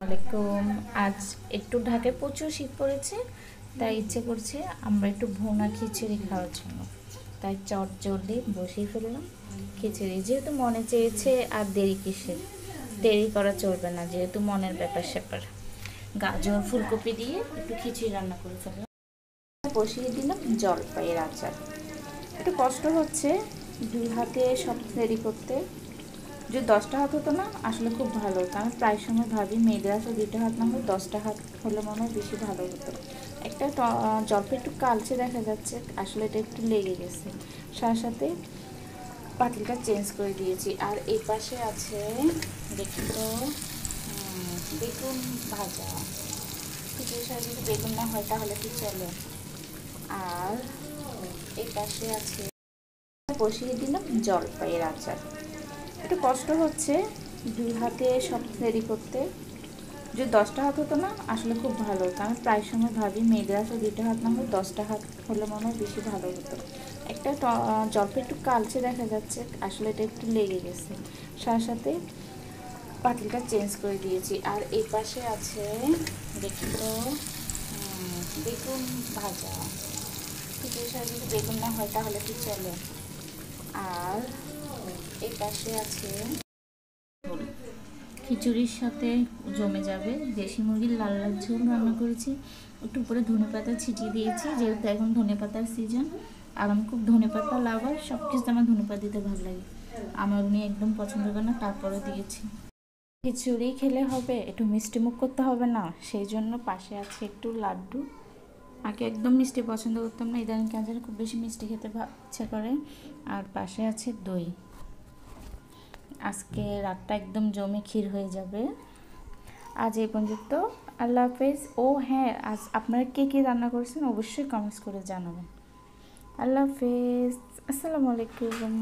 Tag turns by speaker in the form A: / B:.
A: আলাইকুম। আজ একটু ঢাকায় প্রচুর শীত পড়েছে, তাই ইচ্ছে করছে আমরা একটু ভুনা খিচুড়ি খাওয়ার জন্য। তাই চট জলদি বসিয়ে ফেললাম খিচুড়ি, যেহেতু মনে চেয়েছে। আর দেরি কিসের, দেরি করা চলবে না, যেহেতু মনের ব্যাপার স্যাপার। গাজর ফুলকপি দিয়ে একটু খিচুড়ি রান্না করে ফেললাম। বসিয়ে দিলাম জলপাইয়ের আচার। একটু কষ্ট হচ্ছে দুই হাতে সব রেডি করতে। যদি 10টা হাত হতো না আসলে খুব ভালো হতো। আমি প্রায় সময় ভাবি মেয়েদের আসলে 2টা হাত না হলে 10টা হাত হলে মনে হয় বেশি ভালো হতো। একটা জলটা একটু কালচে দেখা যাচ্ছে, আসলে এটা একটু লেগে গেছে। সাথে সাথে পাতিলটা চেঞ্জ করে দিয়েছি। আর এই পাশে আছে দেখি তো বেগুন ভাজা। খিচুড়ির সাথে যদি বেগুন না হয় তাহলে কি চলে। আর এই পাশে আছে, বসিয়ে দিলাম জলপাইয়ের আচার। একটু কষ্ট হচ্ছে দুই হাতে সব রেডি করতে। যদি 10টা হাত হতো না আসলে খুব ভালো হতো। আমি প্রায় সময় ভাবি মেয়েদের আসলে 2টা হাত না হলে 10টা হাত হলে মনে হয় বেশি ভালো হতো। একটা জলটা একটু কালচে দেখা যাচ্ছে, আসলে এটা একটু লেগে গেছে। সাথে সাথে পাতিলটা চেঞ্জ করে দিয়েছি। আর এই পাশে আছে দেখি তো বেগুন ভাজা। খিচুড়ির সাথে যদি বেগুন না হয় তাহলে কি চলে। আর এই পাশে আছে খিচুড়ির সাথে জমে যাবে দেশি মুরগির লাল লাল ঝোল রান্না করেছি। একটু উপরে ধনেপাতা ছিটিয়ে দিয়েছি, যেহেতু এখন ধনেপাতার সিজন। আর আমি খুব ধনেপাতা লাভার, সব কিছুতে আমার ধনেপাতা দিতে ভালো লাগে। আমার উনি একদম পছন্দ করে না, তারপরেও দিয়েছি। খিচুড়ি খেলে হবে, একটু মিষ্টি মুখ করতে হবে না, সেই জন্য পাশে আছে একটু লাড্ডু। আগে একদম মিষ্টি পছন্দ করতাম না, ইদানিং কেন খুব বেশি মিষ্টি খেতে ইচ্ছা করে। আর পাশে আছে দই। আজকে রাতটা একদম জমে ক্ষীর হয়ে যাবে। আজ এই পর্যন্ত, আল্লাহ হাফেজ। ও হ্যাঁ, আজ আপনারা কে কী রান্না করেছেন অবশ্যই কমেন্টস করে জানাবেন। আল্লাহ হাফেজ, আসসালামু আলাইকুম।